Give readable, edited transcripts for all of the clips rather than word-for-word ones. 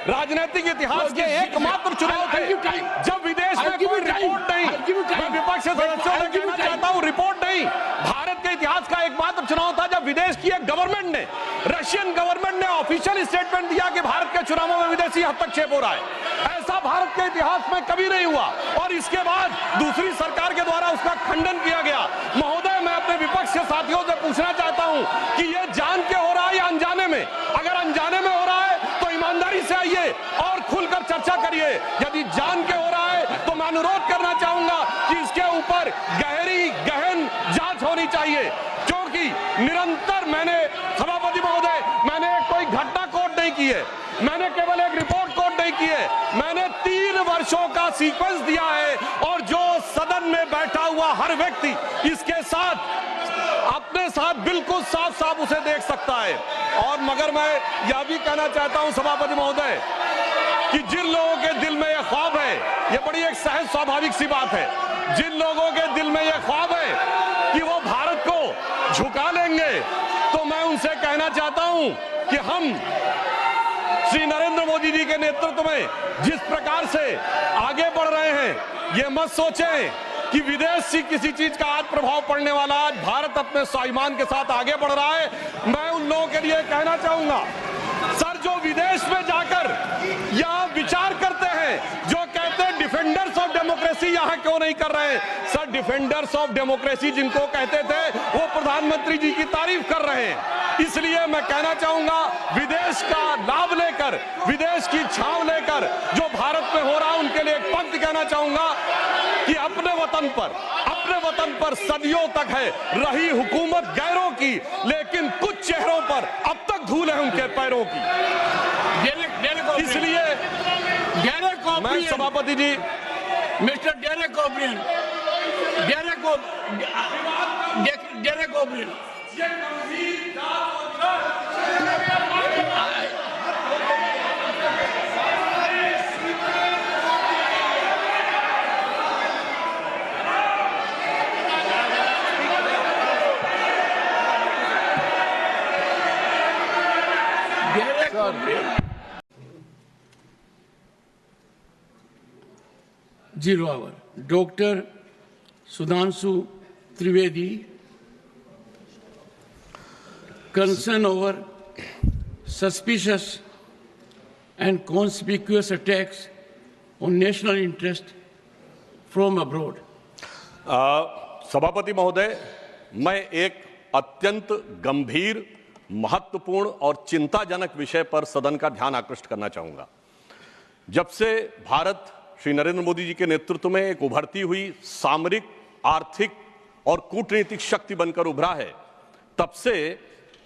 राजनीतिक इतिहास के एकमात्र चुनाव थे जब विदेश में कोई रिपोर्ट नहीं, मैं विपक्ष के सदस्यों से कहना चाहता हूं, रिपोर्ट नहीं, भारत के इतिहास का एकमात्र चुनाव था जब विदेश की एक गवर्नमेंट ने, रशियन गवर्नमेंट ने ऑफिशियल स्टेटमेंट दिया कि भारत के चुनावों में विदेशी हस्तक्षेप हो रहा है। ऐसा भारत के इतिहास में कभी नहीं हुआ और इसके बाद दूसरी सरकार के द्वारा उसका खंडन किया गया। महोदय, मैं अपने विपक्ष के साथियों से पूछना चाहता हूं कि यह जान के हो रहा है या अनजाने में? अगर अनजाने में हो रहा है तो ईमानदारी से आइए और खुलकर चर्चा करिए। यदि जान के हो रहा है तो मैं अनुरोध करना चाहूंगा कि इसके ऊपर गहन जांच होनी चाहिए, क्योंकि निरंतर मैंने, सभापति महोदय, मैंने कोई घटना कोट नहीं की है, मैंने केवल एक रिपोर्ट कोट नहीं की है, मैंने 3 वर्षों का सीक्वेंस दिया है और जो सदन में बैठा हुआ हर व्यक्ति इसके साथ, अपने साथ बिल्कुल साफ साफ उसे देख सकता है। और मगर मैं यह भी कहना चाहता हूं सभापति महोदय कि जिन लोगों के दिल में यह ख्वाब है, यह बड़ी एक सहज स्वाभाविक सी बात है, जिन लोगों के दिल में यह ख्वाब है कि वो भारत को झुका लेंगे, तो मैं उनसे कहना चाहता हूं कि हम श्री नरेंद्र मोदी जी के नेतृत्व में जिस प्रकार से आगे बढ़ रहे हैं, ये मत सोचें कि विदेश से किसी चीज का आज प्रभाव पड़ने वाला। आज भारत अपने स्वाभिमान के साथ आगे बढ़ रहा है। मैं उन लोगों के लिए कहना चाहूंगा, सर, जो विदेश में जाकर यह विचार करते हैं, जो कहते हैं डिफेंडर्स ऑफ डेमोक्रेसी यहां क्यों नहीं कर रहे हैं? सर, डिफेंडर्स ऑफ डेमोक्रेसी जिनको कहते थे वो प्रधानमंत्री जी की तारीफ कर रहे हैं। इसलिए मैं कहना चाहूंगा, विदेश का लाभ लेकर, विदेश की छांव लेकर जो भारत में हो रहा है, उनके लिए एक पंक्ति कहना चाहूंगा कि अपने वतन पर सदियों तक है रही हुकूमत गैरों की, लेकिन कुछ चेहरों पर अब तक धूल है उनके पैरों की। इसलिए मैं सभापति जी, mister Derek O'Brien, Zero hour. Dr. Sudhanshu Trivedi, concern over suspicious and conspicuous attacks on national interest from abroad. सभापति महोदय, मैं एक अत्यंत गंभीर, महत्वपूर्ण और चिंताजनक विषय पर सदन का ध्यान आकृष्ट करना चाहूंगा। जब से भारत श्री नरेंद्र मोदी जी के नेतृत्व में एक उभरती हुई सामरिक, आर्थिक और कूटनीतिक शक्ति बनकर उभरा है, तब से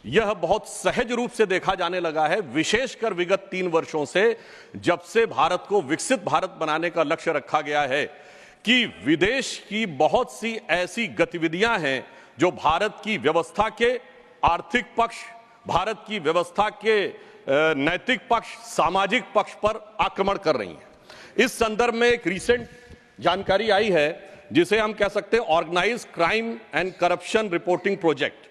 यह बहुत सहज रूप से देखा जाने लगा है, विशेषकर विगत 3 वर्षों से, जब से भारत को विकसित भारत बनाने का लक्ष्य रखा गया है, कि विदेश की बहुत सी ऐसी गतिविधियां हैं जो भारत की व्यवस्था के आर्थिक पक्ष, भारत की व्यवस्था के नैतिक पक्ष, सामाजिक पक्ष पर आक्रमण कर रही हैं। इस संदर्भ में एक रिसेंट जानकारी आई है जिसे हम कह सकते हैं organised crime and corruption reporting project.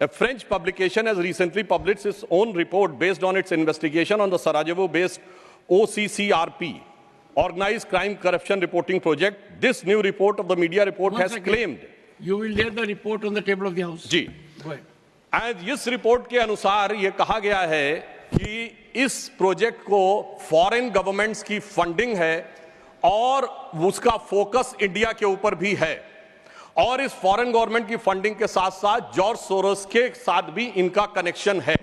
A French publication has recently published its own report based on its investigation on the Sarajevo-based OCCRP, Organized Crime Corruption Reporting Project. This new report of the media report has claimed. You will lay the report on the table of the House. जी। Go ahead. And इस report के अनुसार यह कहा गया है कि इस प्रोजेक्ट को फॉरेन गवर्नमेंट्स की फंडिंग है और उसका फोकस इंडिया के ऊपर भी है, और इस फॉरेन गवर्नमेंट की फंडिंग के साथ साथ जॉर्ज सोरोस के साथ भी इनका कनेक्शन है।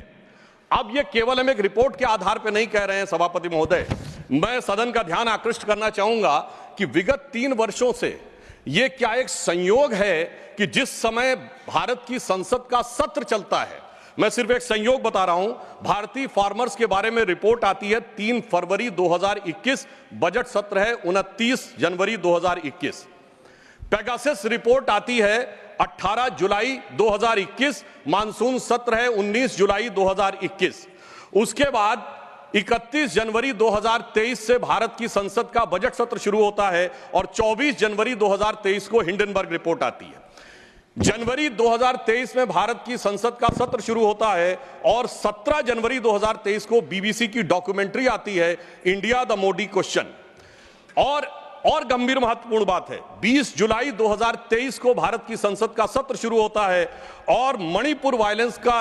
अब यह केवल हम एक रिपोर्ट के आधार पर नहीं कह रहे हैं सभापति महोदय, मैं सदन का ध्यान आकृष्ट करना चाहूंगा कि विगत 3 वर्षों से यह क्या एक संयोग है कि जिस समय भारत की संसद का सत्र चलता है, मैं सिर्फ एक संयोग बता रहा हूं, भारतीय फार्मर्स के बारे में रिपोर्ट आती है 3 फरवरी 2021, बजट सत्र है 29 जनवरी 2021। पेगासस रिपोर्ट आती है 18 जुलाई 2021, मानसून सत्र है 19 जुलाई 2021। उसके बाद 31 जनवरी 2023 से भारत की संसद का बजट सत्र शुरू होता है और 24 जनवरी 2023 को हिंडनबर्ग रिपोर्ट आती है। जनवरी 2023 में भारत की संसद का सत्र शुरू होता है और 17 जनवरी 2023 को बीबीसी की डॉक्यूमेंट्री आती है, इंडिया द मोदी क्वेश्चन। और गंभीर महत्वपूर्ण बात है, 20 जुलाई 2023 को भारत की संसद का सत्र शुरू होता है और मणिपुर वायलेंस का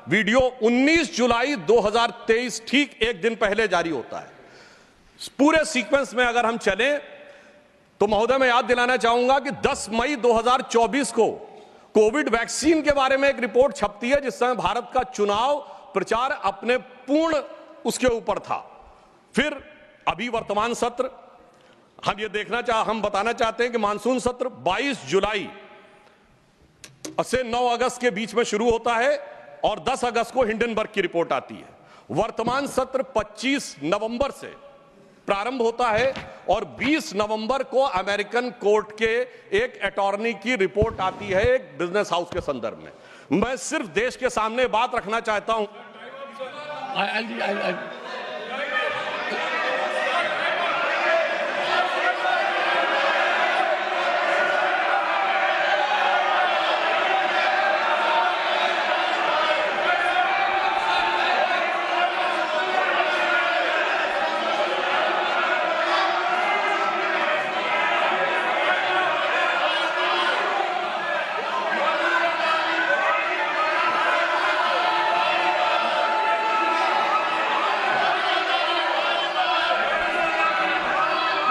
वीडियो 19 जुलाई 2023 ठीक एक दिन पहले जारी होता है। पूरे सीक्वेंस में अगर हम चलें तो महोदय मैं याद दिलाना चाहूंगा कि 10 मई 2024 को कोविड वैक्सीन के बारे में एक रिपोर्ट छपती है, जिस समय भारत का चुनाव प्रचार अपने पूर्ण उसके ऊपर था। फिर अभी वर्तमान सत्र हम बताना चाहते हैं कि मानसून सत्र 22 जुलाई से 9 अगस्त के बीच में शुरू होता है और 10 अगस्त को हिंडनबर्ग की रिपोर्ट आती है। वर्तमान सत्र 25 नवंबर से प्रारंभ होता है और 20 नवंबर को अमेरिकन कोर्ट के एक अटॉर्नी की रिपोर्ट आती है एक बिजनेस हाउस के संदर्भ में। मैं सिर्फ देश के सामने बात रखना चाहता हूं।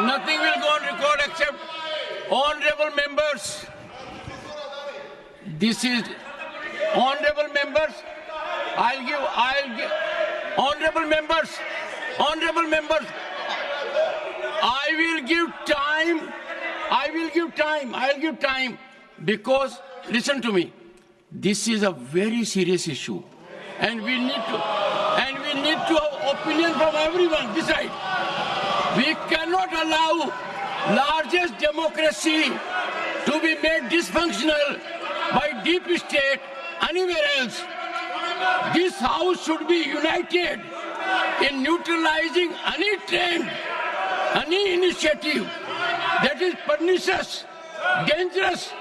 Nothing will go on record except honorable members. This is honorable members. I'll give honorable members. I will give time because listen to me. This is a very serious issue and we need to have opinion from everyone this side. We cannot allow largest democracy to be made dysfunctional by deep state anywhere else. This house should be united in neutralizing any trend, any initiative that is pernicious, dangerous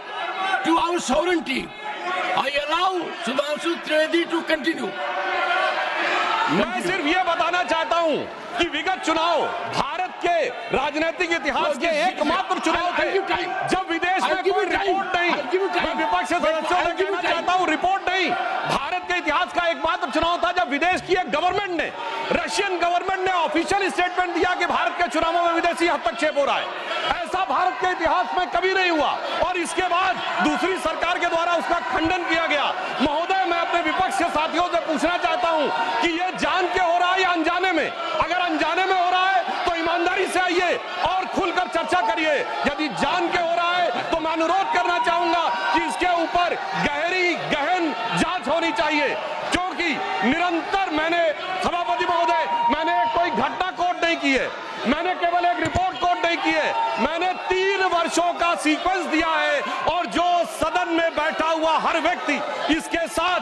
to our sovereignty. I allow Sudhanshu Trivedi to continue. मैं सिर्फ ये बताना चाहता हूं कि विगत चुनाव भारत के राजनीतिक इतिहास के एकमात्र चुनाव थे जब विदेश में कोई रिपोर्ट नहीं, मैं विपक्ष के सदस्यों से कहना चाहता हूं रिपोर्ट नहीं, भारत के इतिहास का एकमात्र चुनाव था जब विदेश की एक गवर्नमेंट ने, रशियन गवर्नमेंट ने ऑफिशियल स्टेटमेंट दिया कि भारत के चुनावों में विदेशी हस्तक्षेप हो रहा है। ऐसा भारत के इतिहास में कभी नहीं हुआ और इसके बाद दूसरी सरकार के द्वारा उसका खंडन किया गया। महोदय मैं अपने विपक्ष के साथियों से पूछना चाहता हूं कि यह जान के हो रहा है या अनजाने में? अगर अनजाने में हो रहा है तो ईमानदारी से आइए और खुलकर चर्चा करिए। यदि जान के हो रहा है तो मैं अनुरोध करना चाहूंगा कि इसके ऊपर गहन जांच होनी चाहिए, क्योंकि निरंतर सभापति महोदय मैंने कोई घटना कोट नहीं की है, मैंने केवल एक रिपोर्ट कोट नहीं की है, मैंने 3 वर्षों का सीक्वेंस दिया है और जो सदन में बैठा हुआ हर व्यक्ति इसके साथ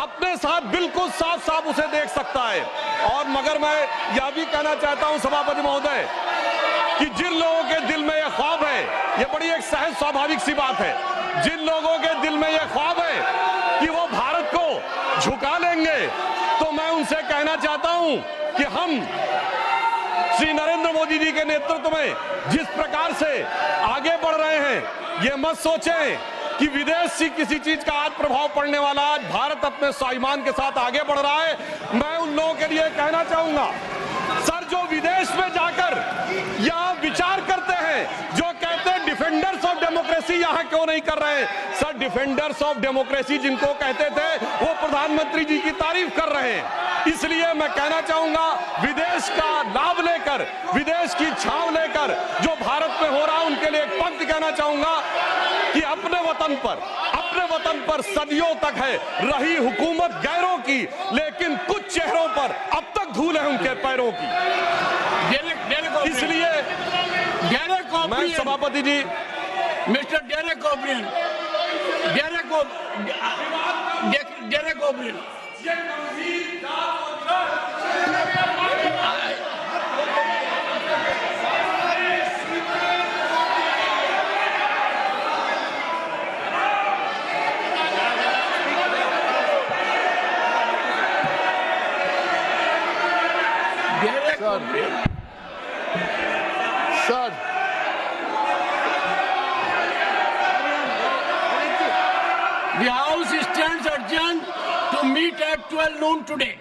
अपने साथ बिल्कुल साफ उसे देख सकता है। और मगर मैं यह भी कहना चाहता हूं सभापति महोदय कि जिन लोगों के दिल में यह ख्वाब है, यह बड़ी एक सहज स्वाभाविक सी बात है, जिन लोगों के दिल में यह ख्वाब है कि वो भारत को झुका लेंगे, तो मैं उनसे कहना चाहता हूं कि हम श्री नरेंद्र मोदी जी के नेतृत्व में जिस प्रकार से आगे बढ़ रहे हैं, ये मत सोचें कि विदेश से किसी चीज का आज प्रभाव पड़ने वाला। आज भारत अपने स्वाभिमान के साथ आगे बढ़ रहा है। मैं उन लोगों के लिए कहना चाहूंगा, सर जो विदेश में जाकर यह विचार करते हैं, जो कहते हैं डिफेंडर्स ऑफ डेमोक्रेसी यहां क्यों नहीं कर रहे हैं? सर डिफेंडर्स ऑफ डेमोक्रेसी जिनको कहते थे वो प्रधानमंत्री जी की तारीफ कर रहे हैं। इसलिए मैं कहना चाहूंगा विदेश का लाभ लेकर, विदेश की छाव लेकर जो भारत में हो रहा है, उनके लिए एक पंक्ति कहना चाहूंगा कि अपने वतन पर सदियों तक है रही हुकूमत गैरों की, लेकिन कुछ चेहरों पर अब तक धूल है उनके पैरों की। इसलिए मैं सभापति जी mister Derek O'Brien Sir. The House stands adjourned to meet at 12 noon today.